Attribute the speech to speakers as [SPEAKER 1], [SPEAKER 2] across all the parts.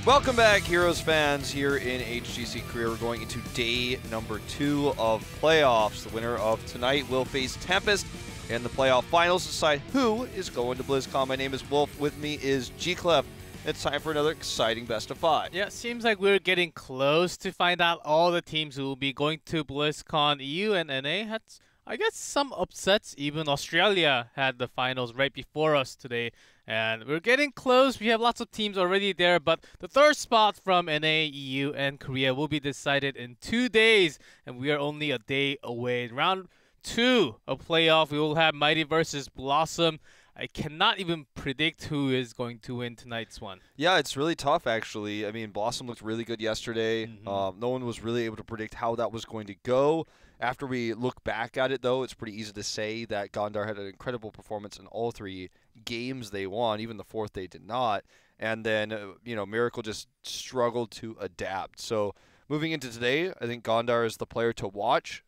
[SPEAKER 1] Welcome back, Heroes fans, here in HGC Korea. We're going into day number 2 of playoffs. The winner of tonight will face Tempest in the playoff finals to decide who is going to BlizzCon. My name is Wolf. With me is G-Clef. It's time for another exciting best of 5.
[SPEAKER 2] Yeah, it seems like we're getting close to find out all the teams who will be going to BlizzCon. EU and NA had, I guess, some upsets. Even Australia had the finals right before us today. And we're getting close. We have lots of teams already there, but the third spot from NA, EU, and Korea will be decided in 2 days, and we are only a day away. Round 2 of playoff, we will have Mighty versus BlossoM. I cannot even predict who is going to win tonight's one.
[SPEAKER 1] Yeah, it's really tough, actually. I mean, BlossoM looked really good yesterday. No one was really able to predict how that was going to go. After we look back at it, though, it's pretty easy to say that Gondar had an incredible performance in all 3 games they won. Even the 4th they did not. And then, Miracle just struggled to adapt. So moving into today, I think Gondar is the player to watch.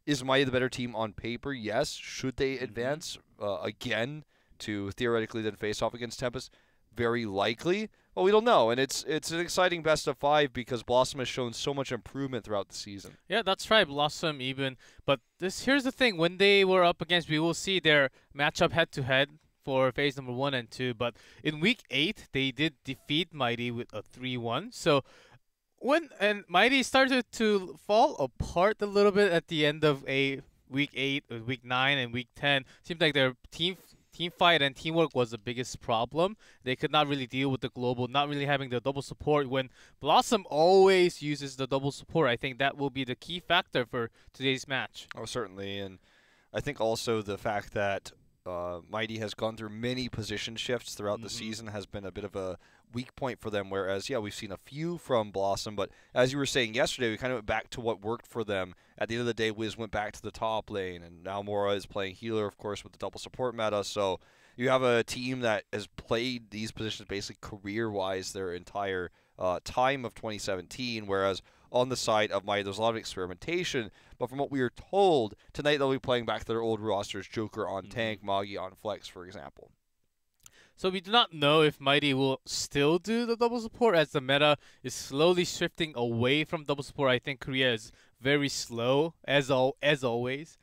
[SPEAKER 1] Is Mighty the better team on paper? Yes. Should they advance again to theoretically then face off against Tempest? Very likely. Well, we don't know, and it's an exciting best of 5 because BlossoM has shown so much improvement throughout the season.
[SPEAKER 2] Yeah, that's right, BlossoM even. But here's the thing: when they were up against, we will see their matchup head-to-head for phase number 1 and 2. But in week 8, they did defeat Mighty with a 3-1. So Mighty started to fall apart a little bit at the end of week 8, week 9, and week 10. Seems like their team fight and teamwork was the biggest problem. They could not really deal with the global, not really having the double support. When BlossoM always uses the double support, I think that will be the key factor for today's match.
[SPEAKER 1] Oh, certainly. And I think also the fact that Mighty has gone through many position shifts throughout the season has been a bit of a weak point for them, whereas, yeah, we've seen a few from BlossoM, but as you were saying yesterday, we kind of went back to what worked for them. At the end of the day, Wiz went back to the top lane, and now Mora is playing healer, of course, with the double support meta, so you have a team that has played these positions basically career-wise their entire time of 2017, whereas on the side of Mighty, there's a lot of experimentation, but from what we were told, tonight they'll be playing back to their old rosters, Joker on tank, Magi on flex, for example.
[SPEAKER 2] So we do not know if Mighty will still do the double support as the meta is slowly shifting away from double support. I think Korea is very slow, as always.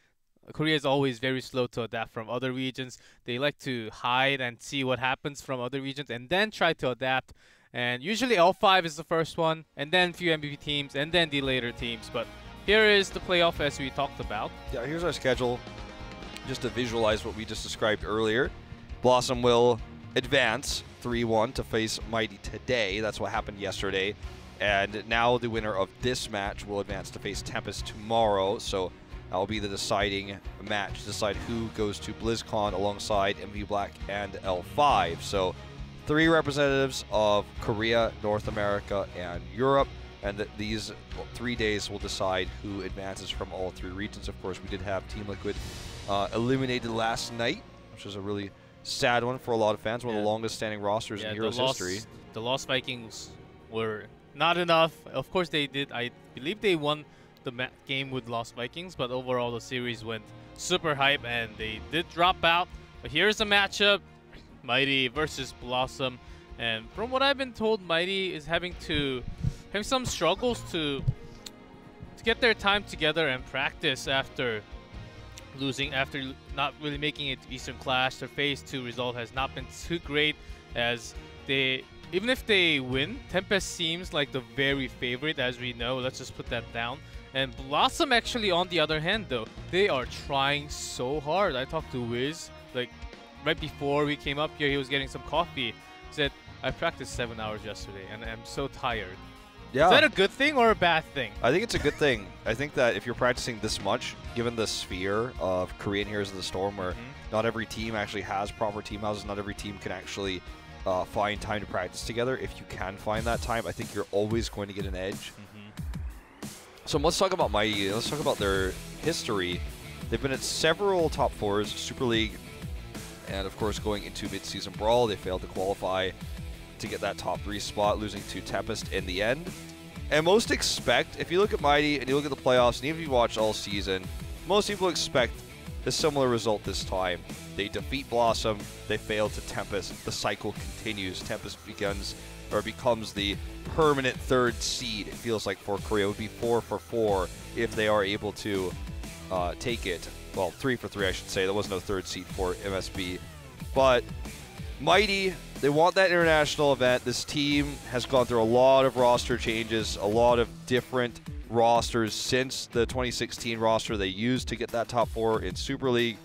[SPEAKER 2] Korea is always very slow to adapt from other regions. They like to hide and see what happens from other regions and then try to adapt. And usually L5 is the first one, and then a few MVP teams, and then the later teams. But here is the playoff as we talked about.
[SPEAKER 1] Yeah, here's our schedule, just to visualize what we just described earlier. BlossoM will advance 3-1 to face Mighty today. That's what happened yesterday. And now the winner of this match will advance to face Tempest tomorrow. So that will be the deciding match to decide who goes to BlizzCon alongside MVP Black and L5. So 3 representatives of Korea, North America, and Europe. And these 3 days will decide who advances from all 3 regions. Of course, we did have Team Liquid eliminated last night, which was a really sad one for a lot of fans. One of the longest standing rosters in Heroes history.
[SPEAKER 2] The Lost Vikings were not enough. Of course, they did. I believe they won the game with Lost Vikings, but overall the series went super hype, and they did drop out. But here's the matchup. Mighty versus BlossoM, and from what I've been told, Mighty is having some struggles to get their time together and practice after not really making it to Eastern Clash. Their phase 2 result has not been too great, as even if they win, Tempest seems like the very favorite, as we know. Let's just put that down. And BlossoM actually, on the other hand, though, they are trying so hard. I talked to Wiz, right before we came up here, he was getting some coffee. He said, I practiced 7 hours yesterday, and I'm so tired.
[SPEAKER 1] Yeah.
[SPEAKER 2] Is that a good thing or a bad thing?
[SPEAKER 1] I think it's a good thing. I think that if you're practicing this much, given the sphere of Korean Heroes of the Storm, where not every team actually has proper team houses, not every team can actually find time to practice together. If you can find that time, I think you're always going to get an edge. So let's talk about Mighty. Let's talk about their history. They've been at several top 4s, Super League, and of course going into mid-season brawl. They failed to qualify to get that top 3 spot, losing to Tempest in the end. And most expect, if you look at Mighty and you look at the playoffs, and even if you watch all season, most people expect a similar result this time. They defeat BlossoM, they fail to Tempest, the cycle continues. Tempest begins or becomes the permanent third seed, it feels like, for Korea. It would be 4 for 4 if they are able to take it. Well, 3 for 3, I should say. There was no third seed for MSB. But Mighty, they want that international event. This team has gone through a lot of roster changes, a lot of different rosters since the 2016 roster they used to get that top 4 in Super League.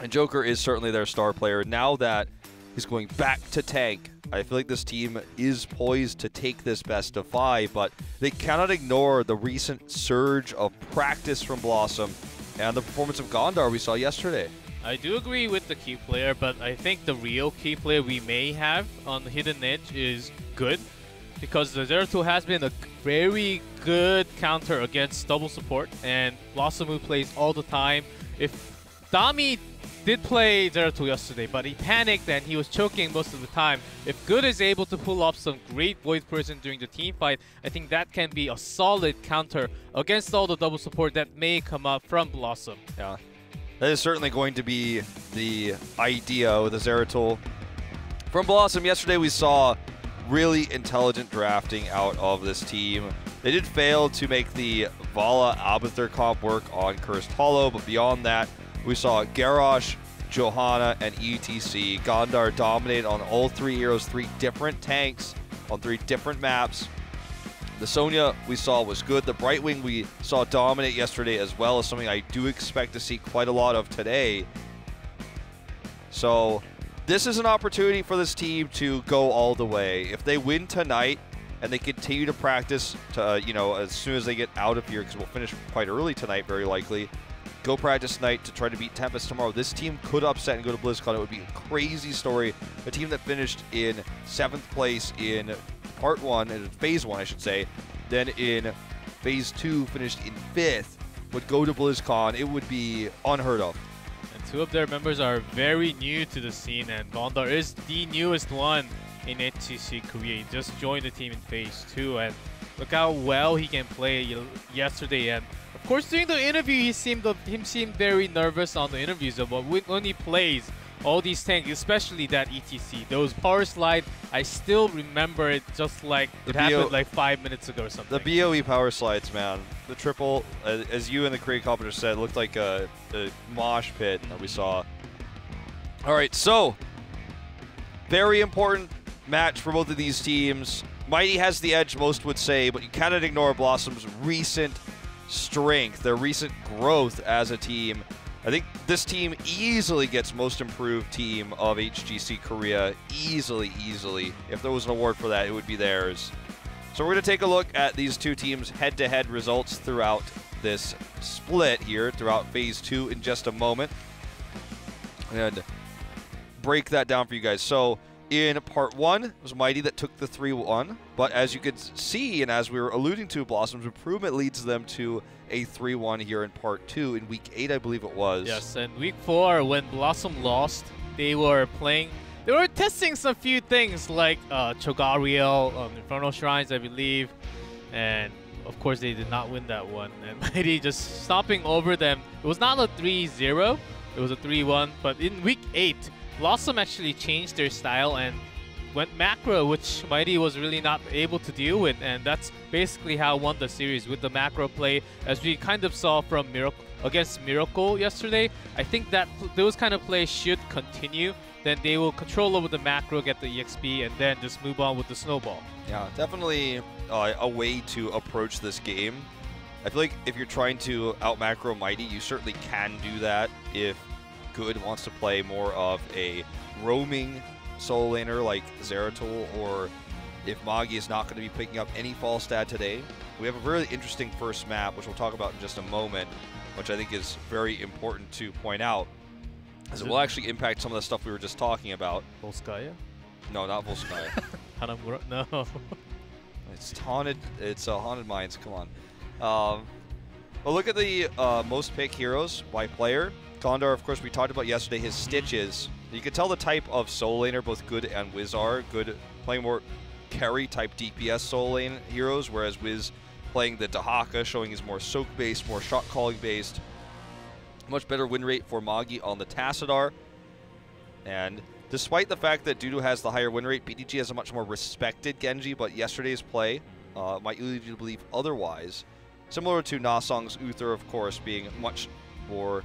[SPEAKER 1] And Joker is certainly their star player. Now that he's going back to tank, I feel like this team is poised to take this best of 5, but they cannot ignore the recent surge of practice from BlossoM and the performance of Gondar we saw yesterday.
[SPEAKER 2] I do agree with the key player, but I think the real key player we may have on the hidden edge is Good, because the Zeratul has been a very good counter against double support, and BlossoM who plays all the time. If Dami did play Zeratul yesterday, but he panicked and he was choking most of the time. If Good is able to pull off some great Void Prison during the team fight, I think that can be a solid counter against all the double support that may come up from BlossoM.
[SPEAKER 1] Yeah. That is certainly going to be the idea with the Zeratul. From BlossoM, yesterday we saw really intelligent drafting out of this team. They did fail to make the Vala Abathur comp work on Cursed Hollow, but beyond that, we saw Garrosh, Johanna, and ETC. Gondar dominate on all 3 heroes, 3 different tanks on 3 different maps. The Sonya we saw was good. The Brightwing we saw dominate yesterday as well, as something I do expect to see quite a lot of today. So this is an opportunity for this team to go all the way. If they win tonight and they continue to practice to, you know, as soon as they get out of here, because we'll finish quite early tonight, very likely, go practice tonight to try to beat Tempest tomorrow. This team could upset and go to BlizzCon. It would be a crazy story. A team that finished in 7th place in Part 1, in Phase 1, I should say, then in Phase 2 finished in 5th, would go to BlizzCon. It would be unheard of.
[SPEAKER 2] And 2 of their members are very new to the scene, and Gondar is the newest one in HGC Korea. He just joined the team in Phase 2, and look how well he can play yesterday. And of course, during the interview, he seemed very nervous on the interviews. But when he plays all these tanks, especially that ETC, those power slide, I still remember it just like it happened like 5 minutes ago or something.
[SPEAKER 1] The BOE power slides, man. The triple, as you and the Korea commenter said, looked like a mosh pit that we saw. All right, so very important match for both of these teams. Mighty has the edge, most would say, but you cannot ignore BlossoM's recent strength, their recent growth as a team. I think this team easily gets most improved team of HGC Korea. Easily. If there was an award for that, it would be theirs. So we're going to take a look at these 2 teams' head-to-head results throughout this split here, throughout Phase 2 in just a moment, and break that down for you guys. So in Part 1, it was Mighty that took the 3-1, but as you could see, and as we were alluding to, BlossoM's improvement leads them to a 3-1 here in Part 2 in Week 8, I believe it was.
[SPEAKER 2] Yes, and Week 4, when BlossoM lost, they were testing some few things like Chogariel, Infernal Shrines, I believe, and of course they did not win that one. And Mighty just stomping over them. It was not a 3-0, it was a 3-1, but in Week 8, BlossoM actually changed their style and went macro, which Mighty was really not able to deal with, and that's basically how won the series with the macro play, as we kind of saw from against Miracle yesterday. I think that those kind of plays should continue. Then they will control over the macro, get the EXP, and then just move on with the snowball.
[SPEAKER 1] Yeah, definitely a way to approach this game. I feel like if you're trying to out macro Mighty, you certainly can do that if Good wants to play more of a roaming solo laner like Zeratul, or if Magi is not going to be picking up any fall stat today. We have a really interesting first map, which we'll talk about in just a moment, which I think is very important to point out, as it will actually impact some of the stuff we were just talking about.
[SPEAKER 2] Volskaya?
[SPEAKER 1] No, not Volskaya.
[SPEAKER 2] Hanamura? No.
[SPEAKER 1] It's haunted. It's Haunted Mines. Come on. Well, look at the most pick heroes by player. Gondar, of course, we talked about yesterday, his stitches. You can tell the type of solo laner both Good and Wiz are. Good playing more carry type DPS solo lane heroes, whereas Wiz playing the Dahaka, showing he's more soak based, more shot calling based. Much better win rate for Magi on the Tassadar. And despite the fact that Dudu has the higher win rate, BDG has a much more respected Genji, but yesterday's play might lead you to believe otherwise. Similar to Nasong's Uther, of course, being much more,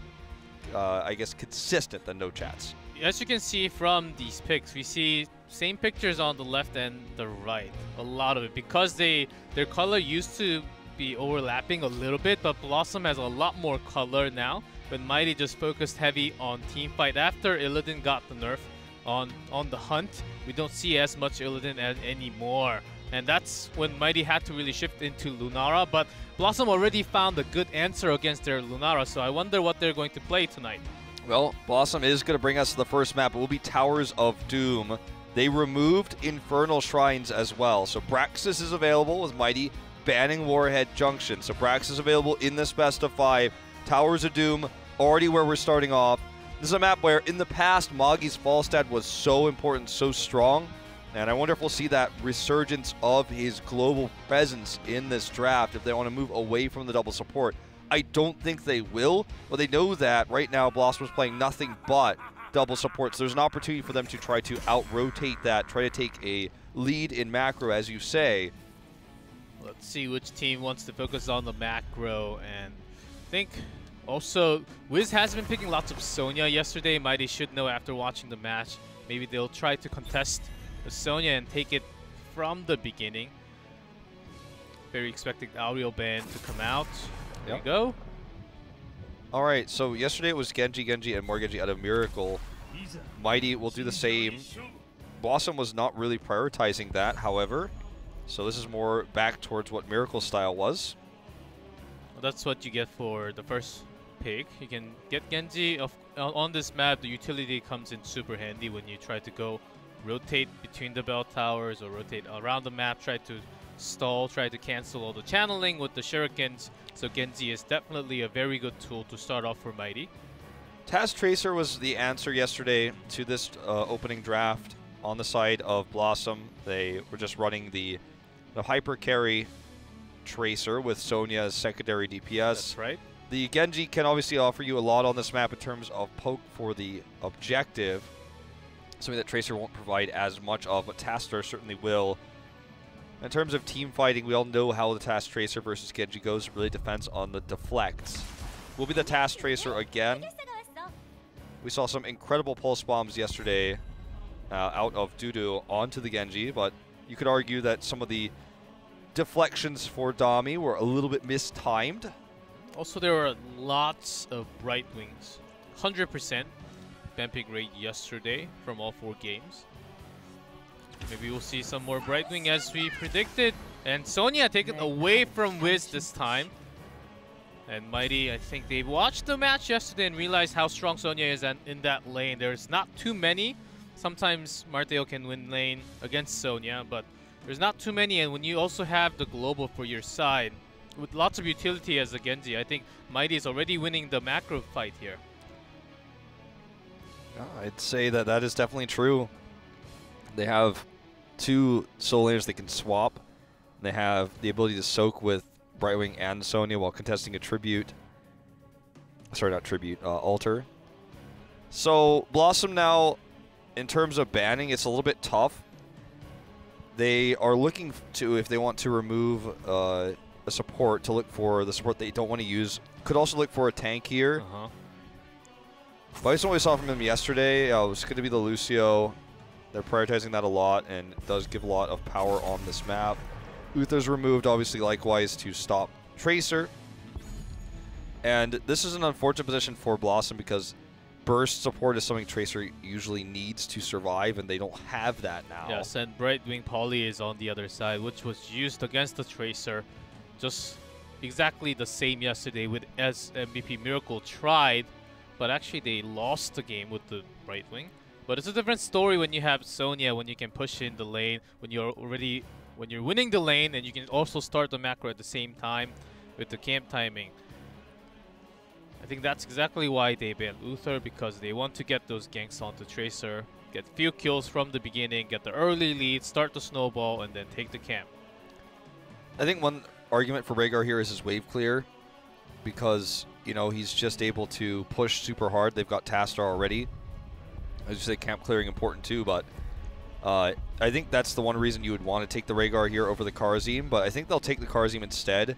[SPEAKER 1] I guess, consistent than No Chats.
[SPEAKER 2] As you can see from these picks, we see same pictures on the left and the right. A lot of it, because their color used to be overlapping a little bit, but BlossoM has a lot more color now. But Mighty just focused heavy on team fight. After Illidan got the nerf on the hunt, we don't see as much Illidan anymore. And that's when Mighty had to really shift into Lunara. But BlossoM already found a good answer against their Lunara, so I wonder what they're going to play tonight.
[SPEAKER 1] Well, BlossoM is going to bring us to the first map. It will be Towers of Doom. They removed Infernal Shrines as well. So Braxis is available with Mighty banning Warhead Junction. So Braxis is available in this best of 5. Towers of Doom, already where we're starting off. This is a map where in the past, Moggy's Falstad was so important, so strong. And I wonder if we'll see that resurgence of his global presence in this draft if they want to move away from the double support. I don't think they will, but they know that right now BlossoM is playing nothing but double support. So there's an opportunity for them to try to out-rotate that, try to take a lead in macro, as you say.
[SPEAKER 2] Let's see which team wants to focus on the macro. And I think also Wiz has been picking lots of Sonya yesterday. Mighty should know after watching the match. Maybe they'll try to contest the Sonya and take it from the beginning. Very expecting Auriel ban to come out. There you go.
[SPEAKER 1] All right, so yesterday it was Genji, and more Genji out of Miracle. Mighty will do the same. BlossoM was not really prioritizing that, however. So this is more back towards what Miracle style was.
[SPEAKER 2] Well, that's what you get for the first pick. You can get Genji. On this map, the utility comes in super handy when you try to go rotate between the bell towers or rotate around the map, try to stall, try to cancel all the channeling with the shurikens. So Genji is definitely a very good tool to start off for Mighty.
[SPEAKER 1] Taz Tracer was the answer yesterday to this opening draft on the side of BlossoM. They were just running the hyper carry Tracer with Sonya as secondary DPS.
[SPEAKER 2] That's right.
[SPEAKER 1] The Genji can obviously offer you a lot on this map in terms of poke for the objective. Something that Tracer won't provide as much of, but Taster certainly will. In terms of team fighting, we all know how the Task Tracer versus Genji goes. It really depends on the deflects. Will be the Task Tracer again. We saw some incredible pulse bombs yesterday out of Dudu onto the Genji, but you could argue that some of the deflections for Dami were a little bit mistimed.
[SPEAKER 2] Also, there were lots of Bright Wings. 100% Bemping rate yesterday from all 4 games. Maybe we'll see some more Brightwing as we predicted. And Sonya taken away from Wiz this time. And Mighty, I think they watched the match yesterday and realized how strong Sonya is in that lane. There's not too many. Sometimes Marteo can win lane against Sonya, but there's not too many. And when you also have the global for your side, with lots of utility as a Genji, I think Mighty is already winning the macro fight here.
[SPEAKER 1] I'd say that that is definitely true. They have 2 soul laners they can swap. They have the ability to soak with Brightwing and Sonya while contesting a tribute. Sorry, not tribute, altar. So BlossoM now, in terms of banning, it's a little bit tough. They are looking to, if they want to remove a support, to look for the support they don't want to use. Could also look for a tank here. Based on what we saw from him yesterday, it was going to be the Lucio. They're prioritizing that a lot, and it does give a lot of power on this map. Uther's removed, obviously, likewise, to stop Tracer. And this is an unfortunate position for BlossoM because burst support is something Tracer usually needs to survive, and they don't have that now.
[SPEAKER 2] Yes, and Brightwing Poly is on the other side, which was used against the Tracer. Just exactly the same yesterday with as MVP Miracle tried, but actually they lost the game with the Brightwing. But it's a different story when you have Sonya, when you can push in the lane, when you're winning the lane, and you can also start the macro at the same time with the camp timing. I think that's exactly why they banned Uther, because they want to get those ganks onto Tracer, get few kills from the beginning, get the early lead, start the snowball, and then take the camp.
[SPEAKER 1] I think one argument for Rhaegar here is his wave clear, because, you know, he's just able to push super hard. They've got Tastar already. As you say, camp clearing important too, but I think that's the one reason you would want to take the Rhaegar here over the Kharazim, but I think they'll take the Kharazim instead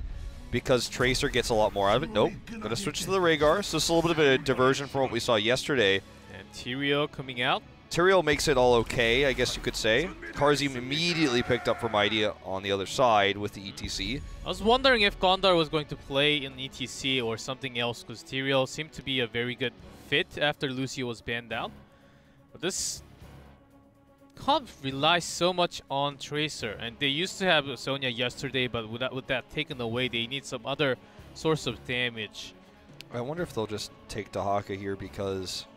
[SPEAKER 1] because Tracer gets a lot more out of it. Nope, gonna switch to the Rhaegar, so it's a little bit of a diversion from what we saw yesterday.
[SPEAKER 2] And Tyrael coming out.
[SPEAKER 1] Tyrael makes it all okay, I guess you could say. Kharazim immediately picked up for Mighty on the other side with the ETC.
[SPEAKER 2] I was wondering if Gondar was going to play in ETC or something else, because Tyrael seemed to be a very good fit after Lucio was banned out. But this comp relies so much on Tracer, and they used to have Sonya yesterday, but with that taken away, they need some other source of damage.
[SPEAKER 1] I wonder if they'll just take Dahaka here because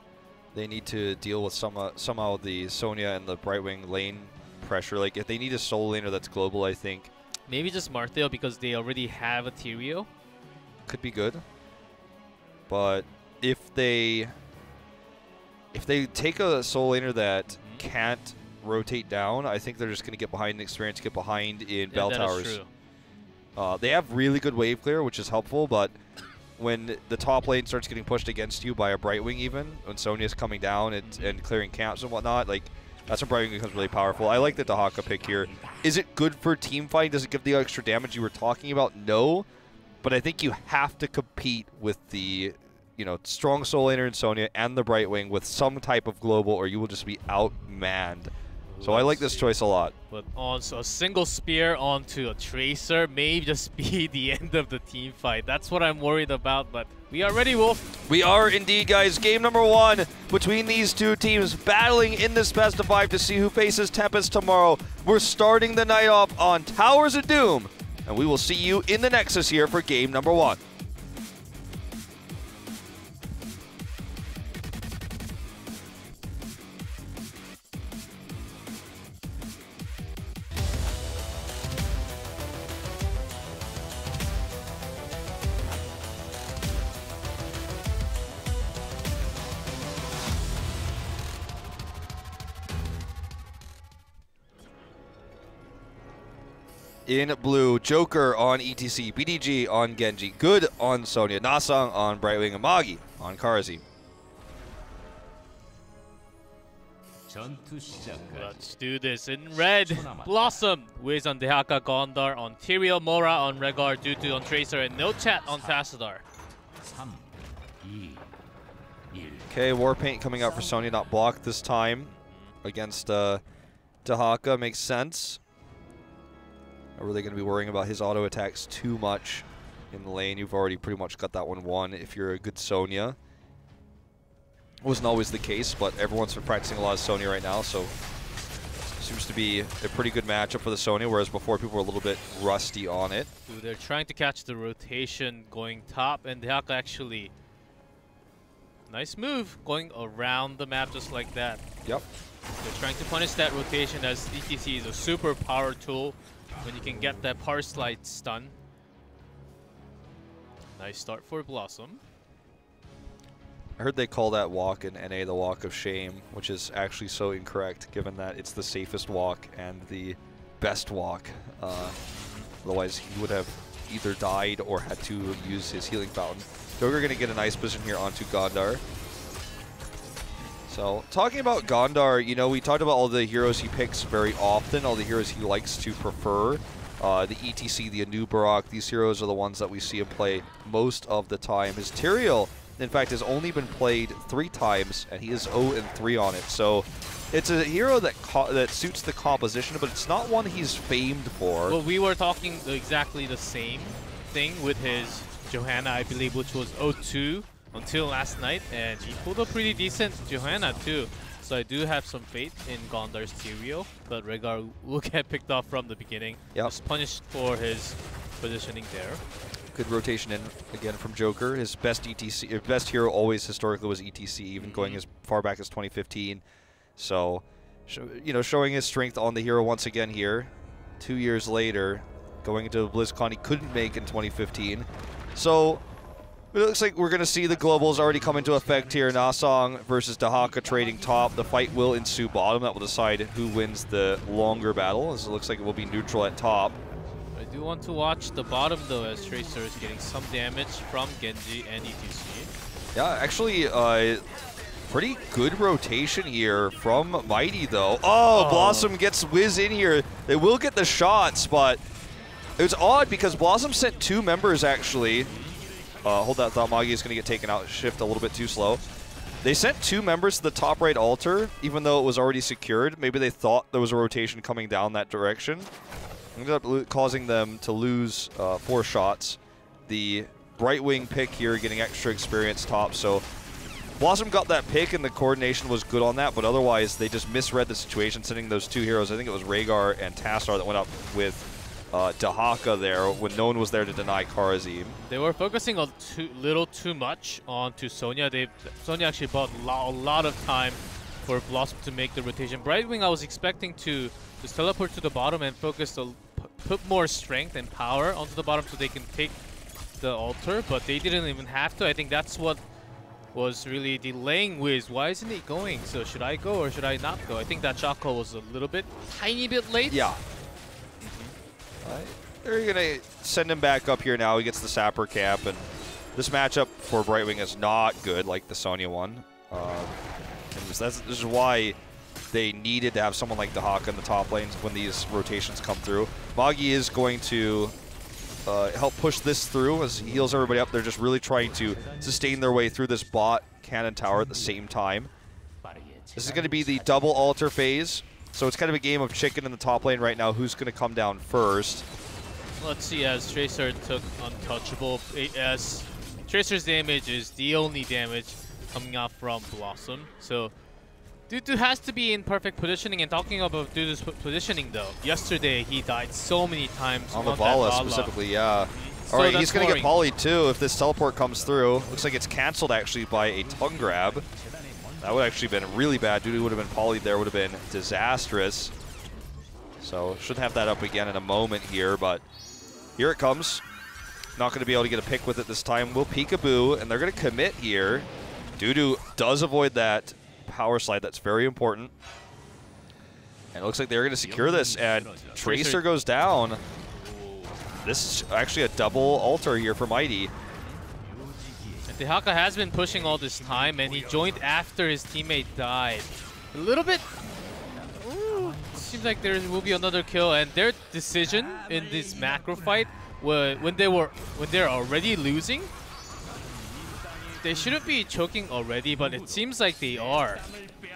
[SPEAKER 1] they need to deal with somehow the Sonya and the Brightwing lane pressure. Like, if they need a soul laner that's global, I think.
[SPEAKER 2] Maybe just Marthel because they already have a Tyrael.
[SPEAKER 1] Could be good. But if they take a soul laner that can't rotate down, I think they're just going to get behind in experience, get behind in bell towers. They have really good wave clear, which is helpful, but when the top lane starts getting pushed against you by a Brightwing even, when Sonya's coming down and clearing camps and whatnot, like, that's when Brightwing becomes really powerful. I like the Dahaka pick here. Is it good for team fighting? Does it give the extra damage you were talking about? No, but I think you have to compete with the strong soul laner in Sonya and the Brightwing with some type of global, or you will just be outmanned. So I like this choice a lot.
[SPEAKER 2] But also a single spear onto a Tracer may just be the end of the team fight. That's what I'm worried about, but we are ready, Wolf.
[SPEAKER 1] We are indeed, guys. Game number 1 between these two teams battling in this best of 5 to see who faces Tempest tomorrow. We're starting the night off on Towers of Doom, and we will see you in the Nexus here for game number 1. In blue, Joker on ETC, BDG on Genji, Good on Sonya, Nasang on Brightwing, and Magi on Kharazim.
[SPEAKER 2] Let's do this. In red, BlossoM, Wiz on Dehaka, Gondar on Tyrael, Mora on Rhaegar, Dutu on Tracer, and no chat on Tassadar.
[SPEAKER 1] Okay, Warpaint coming out for Sonya, not blocked this time against Dahaka, makes sense. Not really going to be worrying about his auto attacks too much in the lane. You've already pretty much got that one won if you're a good Sonya. Wasn't always the case, but everyone's been practicing a lot of Sonya right now, so seems to be a pretty good matchup for the Sonya, whereas before people were a little bit rusty on it.
[SPEAKER 2] Ooh, they're trying to catch the rotation going top, and Dehaka actually, nice move, going around the map just like that.
[SPEAKER 1] Yep.
[SPEAKER 2] They're trying to punish that rotation as ETC is a super power tool when you can get that power slide stun. Nice start for BlossoM.
[SPEAKER 1] I heard they call that walk in NA the walk of shame, which is actually so incorrect given that it's the safest walk and the best walk. Otherwise he would have either died or had to use his healing fountain. Joker going to get a nice position here onto Gondar. So, talking about Gondar, we talked about all the heroes he picks very often, all the heroes he likes to prefer. The ETC, the Anubarak, these heroes are the ones that we see him play most of the time. His Tyrael, in fact, has only been played 3 times, and he is 0-3 on it. So, it's a hero that suits the composition, but it's not one he's famed for.
[SPEAKER 2] Well, we were talking exactly the same thing with his Johanna, I believe, which was 0-2. Until last night, and he pulled a pretty decent Johanna too. So I do have some faith in Gondar's Tyrael, but Rhaegar will get picked off from the beginning.
[SPEAKER 1] Yep.
[SPEAKER 2] Just punished for his positioning there.
[SPEAKER 1] Good rotation in again from Joker. His best best hero always historically was ETC, even going as far back as 2015. So, showing his strength on the hero once again here. 2 years later, going into BlizzCon he couldn't make in 2015. So. It looks like we're going to see the globals already come into effect here. Nasang versus Dahaka trading top. The fight will ensue bottom. That will decide who wins the longer battle, as it looks like it will be neutral at top.
[SPEAKER 2] I do want to watch the bottom, though, as Tracer is getting some damage from Genji and ETC.
[SPEAKER 1] Yeah, actually, Pretty good rotation here from Mighty, though. Oh, BlossoM gets whiz in here. They will get the shots, but it was odd because BlossoM sent 2 members, actually. Hold that thought. Magi is going to get taken out. Shift a little bit too slow. They sent 2 members to the top right altar, even though it was already secured. Maybe they thought there was a rotation coming down that direction. Ended up causing them to lose 4 shots. The Brightwing pick here getting extra experience top, so BlossoM got that pick and the coordination was good on that, but otherwise they just misread the situation, sending those 2 heroes. I think it was Rhaegar and Tassar that went up with Dahaka there when no one was there to deny Kharazim.
[SPEAKER 2] They were focusing a little too much onto Sonya. Sonya actually bought a lot of time for BlossoM to make the rotation. Brightwing, I was expecting to just teleport to the bottom and focus put more strength and power onto the bottom so they can take the altar, but they didn't even have to. I think that's what was really delaying Wiz. Why isn't he going? So should I go or should I not go? I think that shot call was a little bit, tiny bit late.
[SPEAKER 1] Yeah. They're going to send him back up here now. He gets the Sapper Cap, and this matchup for Brightwing is not good like the Sonya one. This is why they needed to have someone like Dahaka in the top lanes when these rotations come through. Magi is going to help push this through as he heals everybody up. They're just really trying to sustain their way through this bot cannon tower at the same time. This is going to be the double altar phase, so it's kind of a game of chicken in the top lane right now. Who's going to come down first?
[SPEAKER 2] Let's see, as Tracer took untouchable, as Tracer's damage is the only damage coming out from BlossoM. So Dudu has to be in perfect positioning, and talking about Dudu's positioning though, yesterday he died so many times
[SPEAKER 1] on the Vala specifically, yeah. All right, he's going to get polyed too if this teleport comes through. Looks like it's canceled actually by a tongue grab. That would actually been really bad. Dudu would have been polyed there, would have been disastrous. So should have that up again in a moment here, but here it comes. Not going to be able to get a pick with it this time. Will Peekaboo, and they're going to commit here. Dudu does avoid that power slide. That's very important. And it looks like they're going to secure this, and Tracer goes down. This is actually a double altar here for Mighty.
[SPEAKER 2] Dahaka has been pushing all this time, and he joined after his teammate died. A little bit. Seems like there will be another kill, and their decision in this macro fight, when they're already losing, they shouldn't be choking already, but it seems like they are.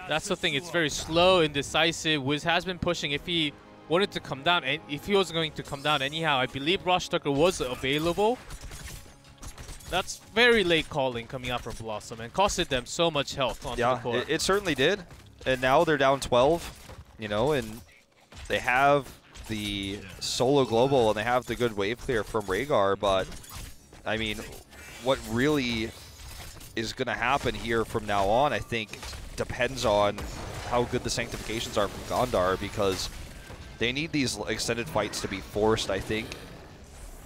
[SPEAKER 2] That's the thing. It's very slow, indecisive. Wiz has been pushing. If he wanted to come down, and if he was going to come down anyhow, I believe Rush Tucker was available. That's very late calling coming out from BlossoM, and costed them so much health on the court.
[SPEAKER 1] It certainly did. And now they're down 12, you know, and they have the solo global and they have the good wave clear from Rhaegar, but I mean, what really is going to happen here from now on, I think, depends on how good the sanctifications are from Gondar, because they need these extended fights to be forced, I think.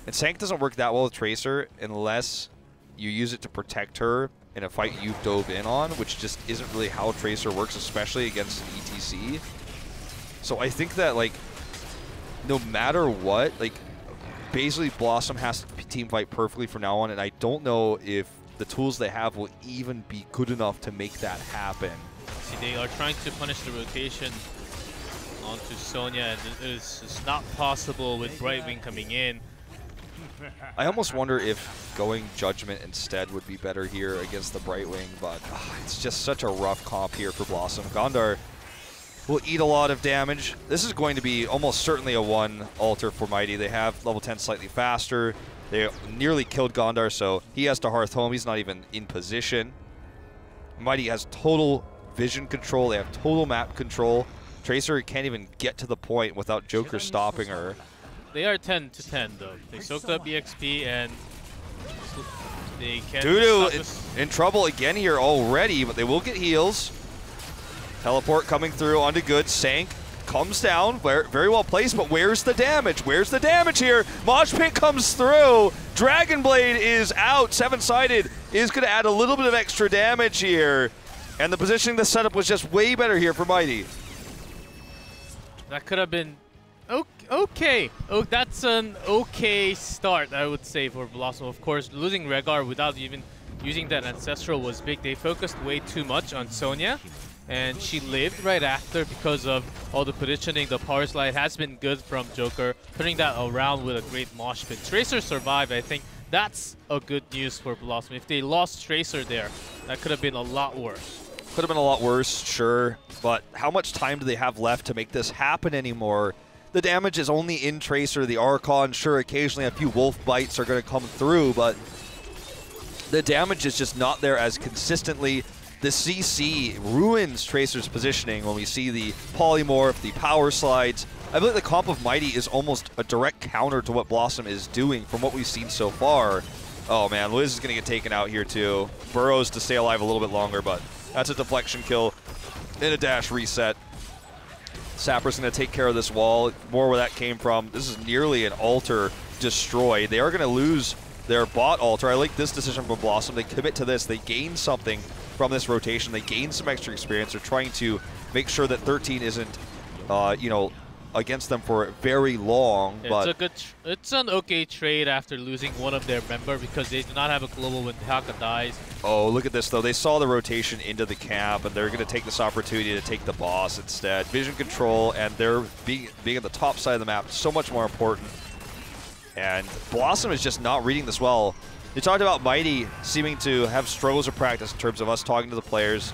[SPEAKER 1] And Sanct doesn't work that well with Tracer unless you use it to protect her in a fight you've dove in on, which just isn't really how Tracer works, especially against an ETC. So I think that, like, no matter what, like, basically BlossoM has to team fight perfectly from now on, and I don't know if the tools they have will even be good enough to make that happen.
[SPEAKER 2] See, they are trying to punish the rotation onto Sonya, and it's just not possible with Brightwing coming in.
[SPEAKER 1] I almost wonder if going Judgment instead would be better here against the Brightwing, but it's just such a rough comp here for BlossoM. Gondar will eat a lot of damage. This is going to be almost certainly a 1 altar for Mighty. They have level 10 slightly faster. They nearly killed Gondar, so he has to hearth home. He's not even in position. Mighty has total vision control. They have total map control. Tracer can't even get to the point without Joker stopping her.
[SPEAKER 2] They are 10 to 10 though. They soaked up EXP and they can't.
[SPEAKER 1] Dudu in trouble again here already, but they will get heals. Teleport coming through onto good. Sank comes down, very well placed, but where's the damage? Where's the damage here? Mosh Pit comes through. Dragon Blade is out. 7-sided is going to add a little bit of extra damage here. And the positioning, the setup was just way better here for Mighty.
[SPEAKER 2] That could have been okay. Oh, that's an okay start, I would say, for BlossoM. Of course, losing Rhaegar without even using that Ancestral was big. They focused way too much on Sonya, and she lived right after because of all the positioning. The power slide has been good from Joker, turning that around with a great mosh pit. Tracer survived. I think that's a good news for BlossoM. If they lost Tracer there, that could have been a lot worse.
[SPEAKER 1] Could have been a lot worse, sure, but how much time do they have left to make this happen anymore? The damage is only in Tracer, the Archon. Sure, occasionally a few Wolf Bites are going to come through, but the damage is just not there as consistently. The CC ruins Tracer's positioning when we see the Polymorph, the Power Slides. I feel like the comp of Mighty is almost a direct counter to what BlossoM is doing from what we've seen so far. Oh man, Liz is going to get taken out here too. Burrows to stay alive a little bit longer, but that's a deflection kill and a dash reset. Sapper's going to take care of this wall. More where that came from. This is nearly an altar destroyed. They are going to lose their bot altar. I like this decision from BlossoM. They commit to this. They gain something from this rotation. They gain some extra experience. They're trying to make sure that 13 isn't, you know, against them for very long. But
[SPEAKER 2] it's an okay trade after losing one of their member because they do not have a global when Haka dies.
[SPEAKER 1] Oh, look at this though. They saw the rotation into the camp, and they're going to take this opportunity to take the boss instead. Vision control, and they're being on the top side of the map so much more important. And BlossoM is just not reading this well. You talked about Mighty seeming to have struggles of practice in terms of us talking to the players.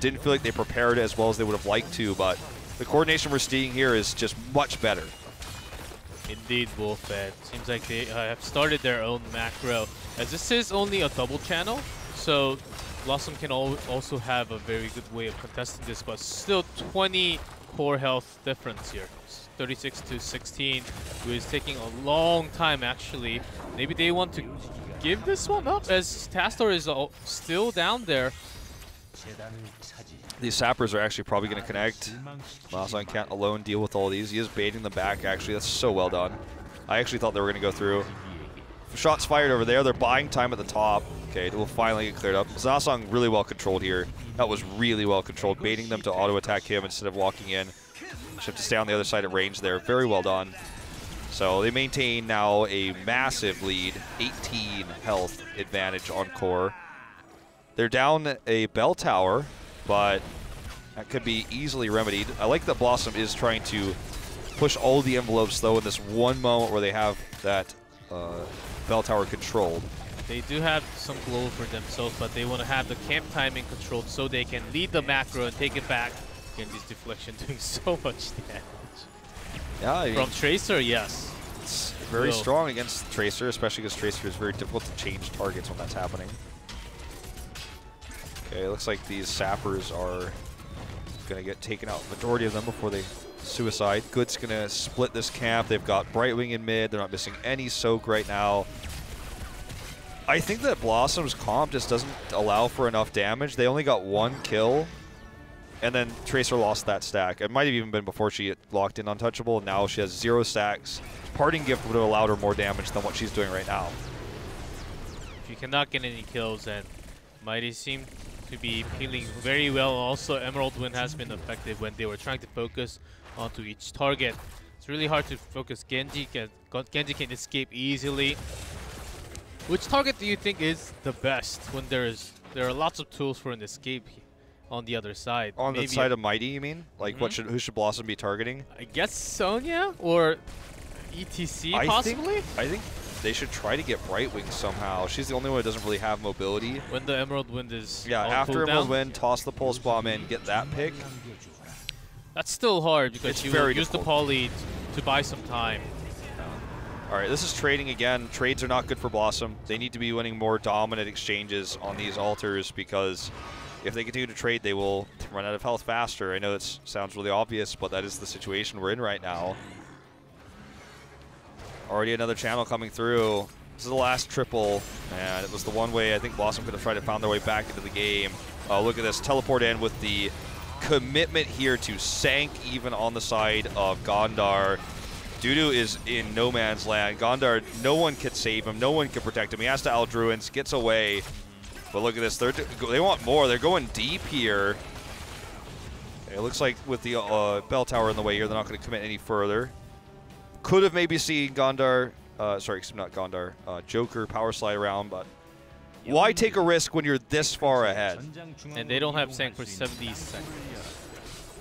[SPEAKER 1] Didn't feel like they prepared as well as they would have liked to, but the coordination we're seeing here is just much better.
[SPEAKER 2] Indeed, Wolfed. Seems like they have started their own macro. As this is only a double channel, so BlossoM can also have a very good way of contesting this, but still 20 core health difference here. 36 to 16, who is taking a long time actually. Maybe they want to give this one up as Tastor is still down there.
[SPEAKER 1] These Sappers are actually probably going to connect. BlossoM can't alone deal with all these. He is baiting them back, actually. That's so well done. I actually thought they were going to go through. Shots fired over there. They're buying time at the top. Okay, it will finally get cleared up. Zasong really well controlled here. That was really well controlled, baiting them to auto-attack him instead of walking in. Just have to stay on the other side of range there. Very well done. So they maintain now a massive lead, 18 health advantage on core. They're down a bell tower, but that could be easily remedied. I like that BlossoM is trying to push all the envelopes, though, in this one moment where they have that bell tower controlled.
[SPEAKER 2] They do have some glow for themselves, but they want to have the camp timing controlled so they can lead the macro and take it back. Again, this deflection doing so much damage.
[SPEAKER 1] Yeah, I mean,
[SPEAKER 2] from Tracer, yes.
[SPEAKER 1] It's very strong against Tracer, especially because Tracer is very difficult to change targets when that's happening. Okay, it looks like these Sappers are going to get taken out, majority of them, before they suicide. Good's going to split this camp. They've got Brightwing in mid. They're not missing any soak right now. I think that BlossoM's comp just doesn't allow for enough damage. They only got one kill, and then Tracer lost that stack. It might have even been before she locked in Untouchable, and now she has 0 stacks. Parting Gift would have allowed her more damage than what she's doing right now.
[SPEAKER 2] If you cannot get any kills, then Mighty seem to be healing very well. Also, Emerald Wind has been effective when they were trying to focus onto each target. It's really hard to focus Genji. Genji can escape easily. Which target do you think is the best when there are lots of tools for an escape on the other side?
[SPEAKER 1] On the side of Mighty, you mean? Like, who should BlossoM be targeting?
[SPEAKER 2] I guess Sonya or ETC possibly?
[SPEAKER 1] I think they should try to get Brightwing somehow. She's the only one who doesn't really have mobility.
[SPEAKER 2] When the Emerald Wind is
[SPEAKER 1] after Emerald Wind, toss the Pulse Bomb in, get that pick.
[SPEAKER 2] That's still hard because you will use the poly to buy some time.
[SPEAKER 1] All right, this is trading again. Trades are not good for BlossoM. They need to be winning more dominant exchanges on these altars, because if they continue to trade, they will run out of health faster. I know it sounds really obvious, but that is the situation we're in right now. Already another channel coming through. This is the last triple, and it was the one way I think BlossoM could have tried to find their way back into the game. Look at this, teleport in with the commitment here to Sank even on the side of Gondar. Dudu is in no man's land. Gondar, no one can save him, no one can protect him. He has to Aldruins, gets away. But look at this, they want more. They're going deep here. It looks like with the bell tower in the way here, they're not going to commit any further. Could have maybe seen Gondar, sorry, not Gondar, Joker power slide around, but Why take a risk when you're this far ahead?
[SPEAKER 2] And they don't have Sank for 70 seconds.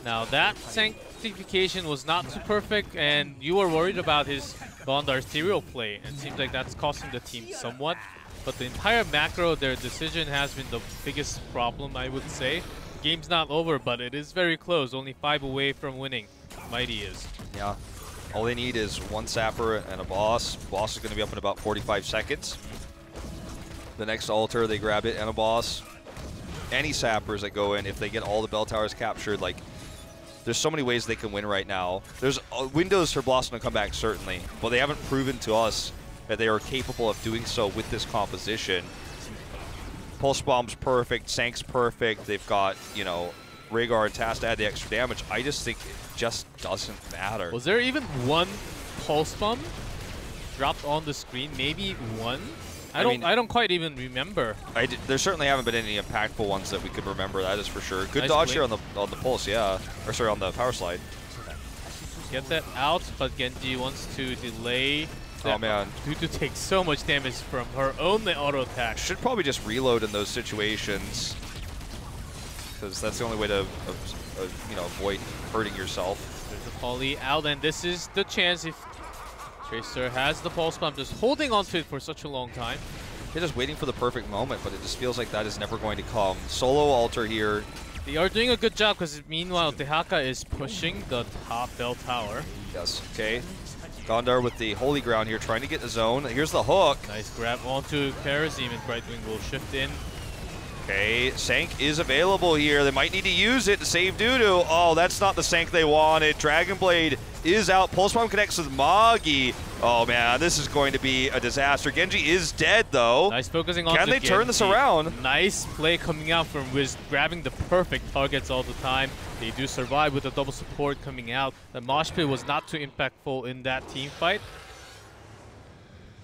[SPEAKER 2] Now that sanctification was not too perfect, and you were worried about his Gondar ethereal play, and it seems like that's costing the team somewhat. But the entire macro, their decision has been the biggest problem, I would say. Game's not over, but it is very close. Only 5 away from winning. Mighty is.
[SPEAKER 1] Yeah. All they need is one sapper and a boss. Boss is going to be up in about 45 seconds. The next altar, they grab it and a boss. Any sappers that go in, if they get all the bell towers captured, like, there's so many ways they can win right now. There's windows for BlossoM to come back, certainly, but they haven't proven to us that they are capable of doing so with this composition. Pulse Bomb's perfect, Sank's perfect. They've got, you know, Rhaegar and Taz to add the extra damage. I just think it just doesn't matter.
[SPEAKER 2] Was there even one Pulse Bomb dropped on the screen? Maybe one? I don't quite even remember.
[SPEAKER 1] There certainly haven't been any impactful ones that we could remember, that is for sure. Good
[SPEAKER 2] Nice
[SPEAKER 1] dodge
[SPEAKER 2] blink.
[SPEAKER 1] here on the pulse, yeah. Or sorry, on the power slide.
[SPEAKER 2] Get that out, but Genji wants to delay.
[SPEAKER 1] Oh man.
[SPEAKER 2] Dudu takes so much damage from her own auto attack.
[SPEAKER 1] Should probably just reload in those situations, because that's the only way to you know, avoid hurting yourself.
[SPEAKER 2] There's a poly out, and this is the chance if Tracer has the pulse bomb, just holding onto it for such a long time.
[SPEAKER 1] They're just waiting for the perfect moment, but it just feels like that is never going to come. Solo altar here.
[SPEAKER 2] They are doing a good job, because meanwhile Dehaka is pushing the top bell tower.
[SPEAKER 1] Yes, okay. Gondar with the holy ground here, trying to get the zone. Here's the hook.
[SPEAKER 2] Nice grab onto Karazim, and Brightwing will shift in.
[SPEAKER 1] Okay, Sank is available here. They might need to use it to save Dudu. Oh, that's not the Sank they wanted. Dragon Blade is out. Pulse Bomb connects with Magi. Oh man, this is going to be a disaster. Genji is dead though.
[SPEAKER 2] Nice focusing on.
[SPEAKER 1] Can they turn this around?
[SPEAKER 2] Nice play coming out from Wiz, grabbing the perfect targets all the time. They do survive with the double support coming out. The mosh pit was not too impactful in that team fight.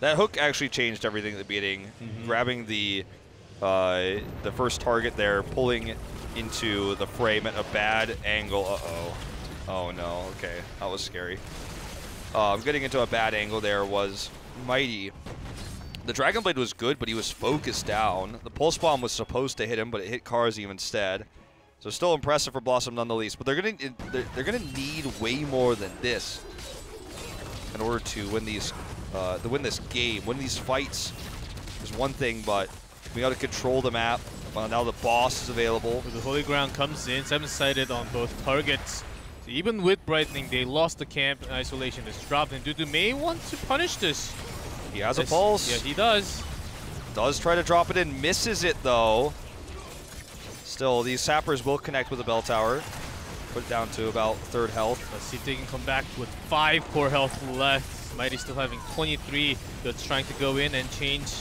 [SPEAKER 1] That hook actually changed everything at the beginning. Grabbing the first target there, pulling into the frame at a bad angle. Uh-oh. Oh no, okay. That was scary. Getting into a bad angle there was Mighty. The Dragon Blade was good, but he was focused down. The Pulse Bomb was supposed to hit him, but it hit Karazim instead. So still impressive for BlossoM nonetheless. But they're gonna need way more than this in order to win these this game. Win these fights is one thing, but we got to control the map. Now the boss is available.
[SPEAKER 2] So the Holy Ground comes in, 7-sided on both targets. So even with Brightening, they lost the camp. Isolation is dropped, and Dudu may want to punish this.
[SPEAKER 1] He has a pulse.
[SPEAKER 2] Yeah, he does.
[SPEAKER 1] Does try to drop it in, misses it though. Still, these sappers will connect with the bell tower. Put it down to about 3rd health.
[SPEAKER 2] Let's see if they can come back with 5 core health left. Mighty still having 23. That's trying to go in and change,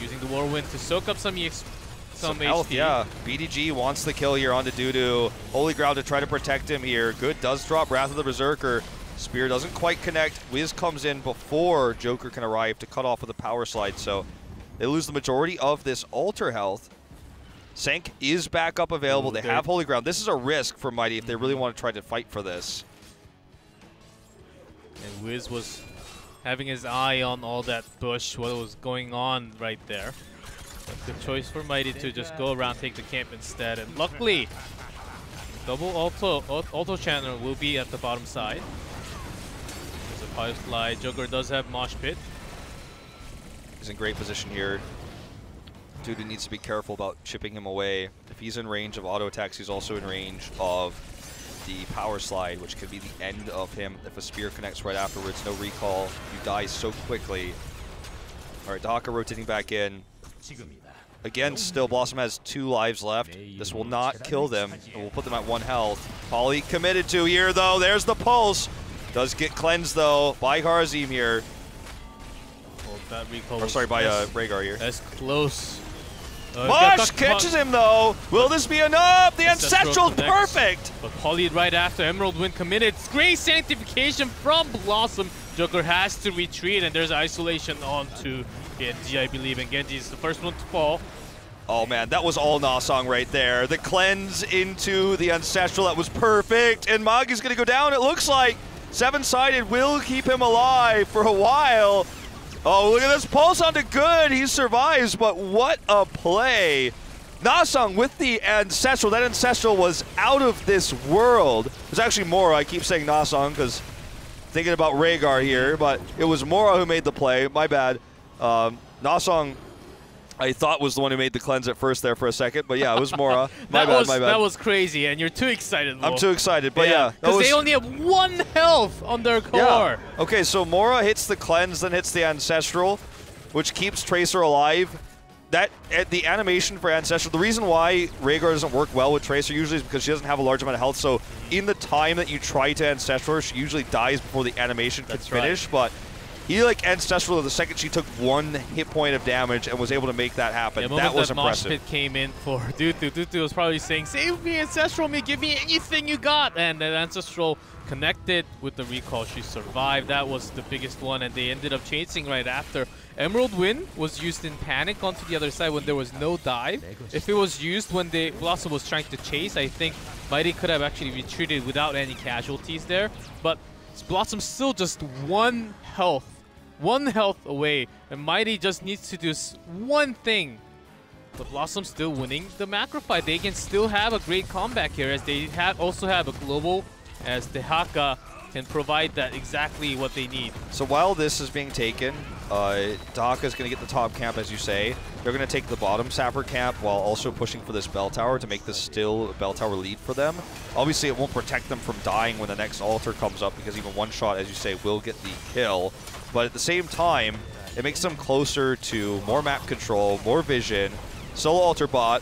[SPEAKER 2] using the Whirlwind to soak up some
[SPEAKER 1] health,
[SPEAKER 2] HP.
[SPEAKER 1] yeah. BDG wants the kill here onto Dudu. Holy Ground to try to protect him here. Good does drop Wrath of the Berserker. Spear doesn't quite connect. Wiz comes in before Joker can arrive to cut off with a power slide, so they lose the majority of this altar health. Sank is back up available. They have Holy Ground. This is a risk for Mighty if they really want to try to fight for this.
[SPEAKER 2] And Wiz was having his eye on all that bush, what was going on right there. But good choice for Mighty to just go around, take the camp instead. And luckily, double auto channel will be at the bottom side. There's a Firefly. Joker does have Mosh Pit.
[SPEAKER 1] He's in great position here. Dudu needs to be careful about chipping him away. If he's in range of auto attacks, he's also in range of the power slide, which could be the end of him. If a spear connects right afterwards, no recall. You die so quickly. All right, Dehaka rotating back in. Again, still, BlossoM has 2 lives left. This will not kill them. It will put them at 1 health. Poly committed to here, though. There's the pulse. Does get cleansed, though, by Karazim here.
[SPEAKER 2] Well, that recall
[SPEAKER 1] or sorry, by Rhaegar here.
[SPEAKER 2] That's close.
[SPEAKER 1] Mosh catches him, though. Will this be enough? The Ancestral's perfect.
[SPEAKER 2] But Poly right after Emerald Wind committed. Great sanctification from BlossoM. Joker has to retreat, and there's isolation onto Genji, I believe, and Genji is the first one to fall.
[SPEAKER 1] Oh man, that was all Nasong right there. The cleanse into the Ancestral, that was perfect. And Magi's gonna go down, it looks like. 7-sided will keep him alive for a while. Oh, look at this pulse onto good. He survives, but what a play. Nasong with the Ancestral. That Ancestral was out of this world. It was actually Mora. I keep saying Nasong because thinking about Rhaegar here, but it was Mora who made the play. My bad. Nasong, I thought, was the one who made the cleanse at first there for a second, but yeah, it was Mora. My bad.
[SPEAKER 2] That was crazy, and you're too excited, Will.
[SPEAKER 1] I'm too excited, but yeah.
[SPEAKER 2] Because they only have 1 health on their core.
[SPEAKER 1] Yeah. Okay, so Mora hits the cleanse, then hits the Ancestral, which keeps Tracer alive. The animation for Ancestral, the reason why Rhaegar doesn't work well with Tracer usually is because she doesn't have a large amount of health, so in the time that you try to Ancestral her, she usually dies before the animation can finish, but he Ancestral the second she took 1 hit point of damage and was able to make that happen.
[SPEAKER 2] Yeah,
[SPEAKER 1] that was impressive.
[SPEAKER 2] Mosh pit came in for Dutu. Dutu was probably saying, save me, Ancestral me, give me anything you got, and then Ancestral connected with the recall. She survived. That was the biggest one, and they ended up chasing right after. Emerald Wind was used in Panic onto the other side when there was no dive. If it was used when BlossoM was trying to chase, I think Mighty could have actually retreated without any casualties there. But BlossoM still just 1 health. 1 health away, and Mighty just needs to do one thing. But BlossoM still winning the macro fight. They can still have a great comeback here, as they also have a global, as the Haka can provide that exactly what they need.
[SPEAKER 1] So while this is being taken, Daka is going to get the top camp, as you say. They're going to take the bottom Sapper camp while also pushing for this bell tower to make this still a bell tower lead for them. Obviously, it won't protect them from dying when the next altar comes up, because even 1 shot, as you say, will get the kill. But at the same time, it makes them closer to more map control, more vision. Solo altar bot.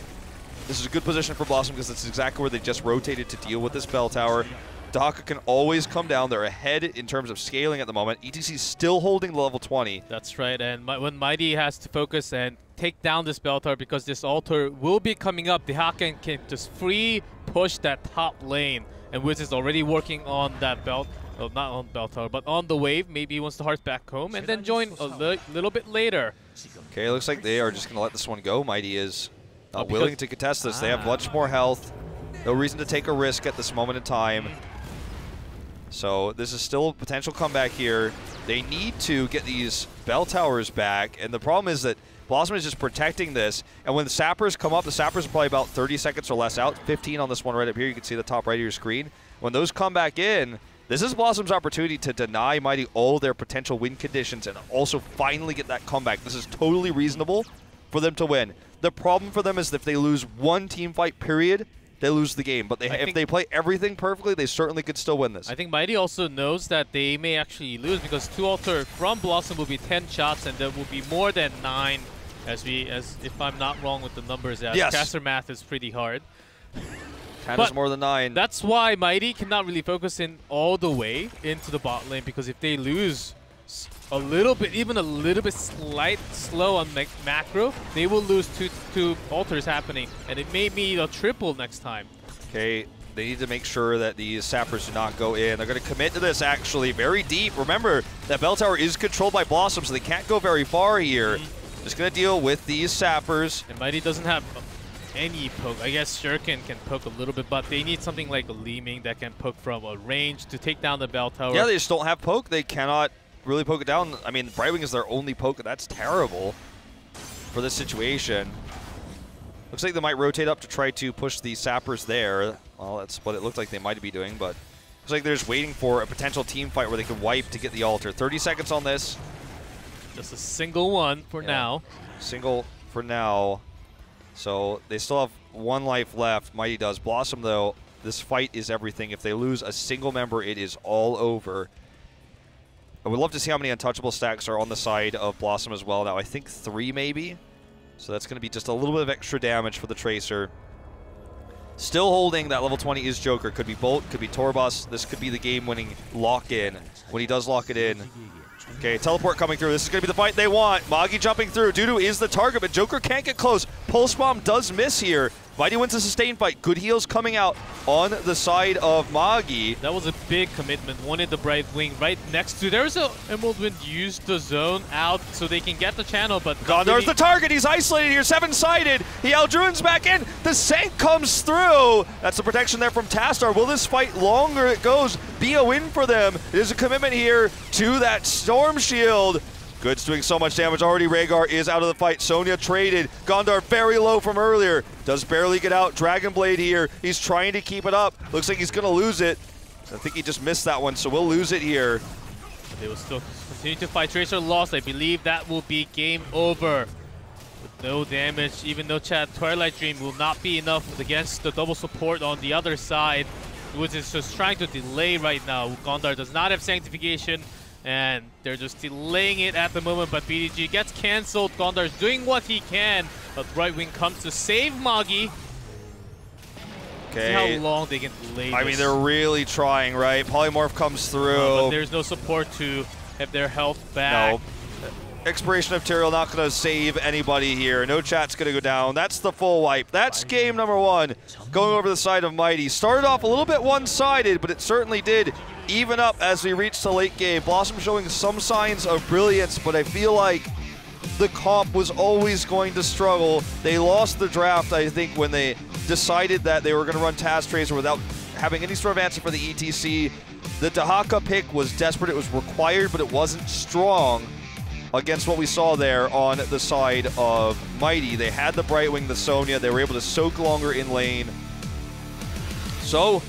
[SPEAKER 1] This is a good position for BlossoM because it's exactly where they just rotated to deal with this bell tower. Daka can always come down. They're ahead in terms of scaling at the moment. ETC still holding the level 20.
[SPEAKER 2] That's right, and when Mighty has to focus and take down this bell tower because this altar will be coming up, the Hakan can just free push that top lane. And Wiz is already working on that belt. Well, not on bell tower, but on the wave. Maybe he wants to hearth back home and then join a little bit later.
[SPEAKER 1] Okay, looks like they are just going to let this one go. Mighty is not willing to contest this. They have much more health. No reason to take a risk at this moment in time. So this is still a potential comeback here. They need to get these bell towers back, and the problem is that BlossoM is just protecting this, and when the Sappers come up, the Sappers are probably about 30 seconds or less out. 15 on this one right up here. You can see the top right of your screen. When those come back in, this is BlossoM's opportunity to deny Mighty all their potential win conditions and also finally get that comeback. This is totally reasonable for them to win. The problem for them is that if they lose 1 team fight, period, they lose the game. But if they play everything perfectly, they certainly could still win this.
[SPEAKER 2] I think Mighty also knows that they may actually lose because 2 altar from BlossoM will be 10 shots, and there will be more than 9, as if I'm not wrong with the numbers. Yes. Caster math is pretty hard.
[SPEAKER 1] 10 is more than 9.
[SPEAKER 2] That's why Mighty cannot really focus in all the way into the bot lane, because if they lose a little bit, even a little bit slow on macro, they will lose two altars happening, and it may be a triple next time.
[SPEAKER 1] Okay, they need to make sure that these Sappers do not go in. They're going to commit to this actually very deep. Remember, that bell tower is controlled by BlossoM, so they can't go very far here. Just going to deal with these Sappers.
[SPEAKER 2] And Mighty doesn't have any poke. I guess Shuriken can poke a little bit, but they need something like a Li Ming that can poke from a range to take down the bell tower.
[SPEAKER 1] Yeah, they just don't have poke. They cannot really poke it down. I mean, Brightwing is their only poke. That's terrible for this situation. Looks like they might rotate up to try to push the Sappers there. Well, that's what it looked like they might be doing, but looks like they're just waiting for a potential team fight where they can wipe to get the altar. 30 seconds on this.
[SPEAKER 2] Just a single one for now.
[SPEAKER 1] Single for now. So they still have 1 life left. Mighty does. BlossoM, though, this fight is everything. If they lose a single member, it is all over. I would love to see how many untouchable stacks are on the side of BlossoM as well. Now, I think 3 maybe. So that's going to be just a little bit of extra damage for the Tracer. Still holding that level 20 is Joker. Could be Bolt, could be Torbus. This could be the game-winning lock-in when he does lock it in. Okay, teleport coming through. This is going to be the fight they want. Magi jumping through. Dudu is the target, but Joker can't get close. Pulse Bomb does miss here. Mighty wins the sustain fight. Good heals coming out on the side of Magi.
[SPEAKER 2] That was a big commitment. Wanted the Brightwing right next to. There's a Emerald Wind used the zone out so they can get the channel, but
[SPEAKER 1] Gondor's the target. He's isolated here. 7-sided. He Eldruin's back in. The Sank comes through. That's the protection there from Tastar. Will this fight, longer it goes, be a win for them? There's a commitment here to that Storm Shield. Good's doing so much damage already. Rhaegar is out of the fight. Sonya traded. Gondar very low from earlier. Does barely get out. Dragon Blade here. He's trying to keep it up. Looks like he's going to lose it. I think he just missed that one, so we'll lose it here.
[SPEAKER 2] But they will still continue to fight. Tracer lost. I believe that will be game over. With no damage, even though Twilight Dream will not be enough against the double support on the other side, which is just trying to delay right now. Gondar does not have Sanctification, and they're just delaying it at the moment, but BDG gets cancelled. Gondar's doing what he can, but Right Wing comes to save Magi.
[SPEAKER 1] Okay.
[SPEAKER 2] See how long they can delay this.
[SPEAKER 1] I mean, they're really trying, right? Polymorph comes through.
[SPEAKER 2] But there's no support to have their health back.
[SPEAKER 1] No. Expiration of Tyrael not going to save anybody here. No chat's going to go down. That's the full wipe. That's game number 1. Going over the side of Mighty. Started off a little bit one-sided, but it certainly did even up as we reached the late game. BlossoM showing some signs of brilliance, but I feel like the comp was always going to struggle. They lost the draft, I think, when they decided that they were going to run Task Tracer without having any sort of answer for the ETC. The Dahaka pick was desperate. It was required, but it wasn't strong against what we saw there on the side of Mighty. They had the Brightwing, the Sonya. They were able to soak longer in lane. So,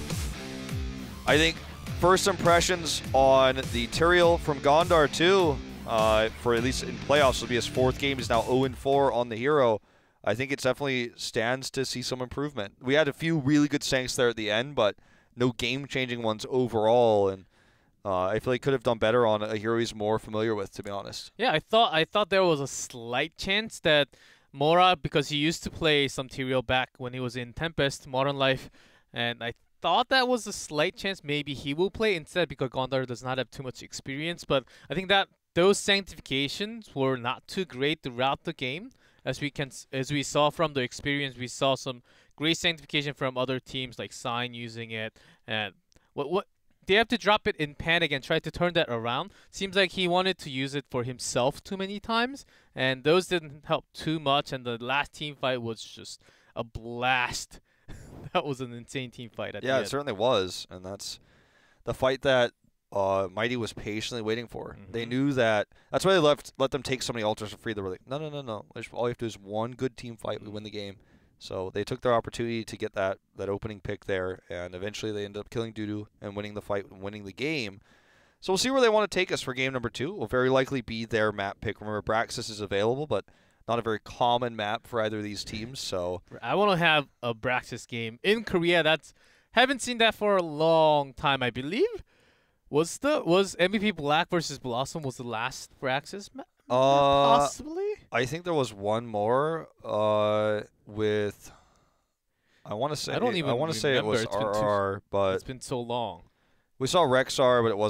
[SPEAKER 1] I think first impressions on the Tyrael from Gondar too, for at least in playoffs, will be his 4th game. He's now 0-4 on the hero. I think it definitely stands to see some improvement. We had a few really good Sanks there at the end, but no game-changing ones overall, and I feel like could have done better on a hero he's more familiar with, to be honest.
[SPEAKER 2] Yeah, I thought there was a slight chance that Mora, because he used to play some Tyrael back when he was in Tempest, Modern Life, and I thought that was a slight chance maybe he will play instead because Gondar does not have too much experience, but I think that those sanctifications were not too great throughout the game. As we saw from the experience, we saw some great sanctification from other teams like Sign using it, and what they have to drop it in Panic and try to turn that around. Seems like he wanted to use it for himself too many times, and those didn't help too much, and the last team fight was just a blast. That was an insane team fight.
[SPEAKER 1] Yeah, it certainly was, and that's the fight that Mighty was patiently waiting for. They knew that. That's why they let them take so many altars for free. They were like, no. All you have to do is one good team fight. We win the game. So they took their opportunity to get that opening pick there, and eventually they ended up killing Dudu and winning the fight and winning the game. So we'll see where they want to take us for game number 2. Will very likely be their map pick. Remember, Braxis is available, but not a very common map for either of these teams. So
[SPEAKER 2] I want to have a Braxis game in Korea. Haven't seen that for a long time, I believe. Was MVP Black versus BlossoM was the last Braxis map? Possibly?
[SPEAKER 1] I think there was one more with, I want to say it was RR, but
[SPEAKER 2] it's been so long.
[SPEAKER 1] we saw Rexar, but it wasn't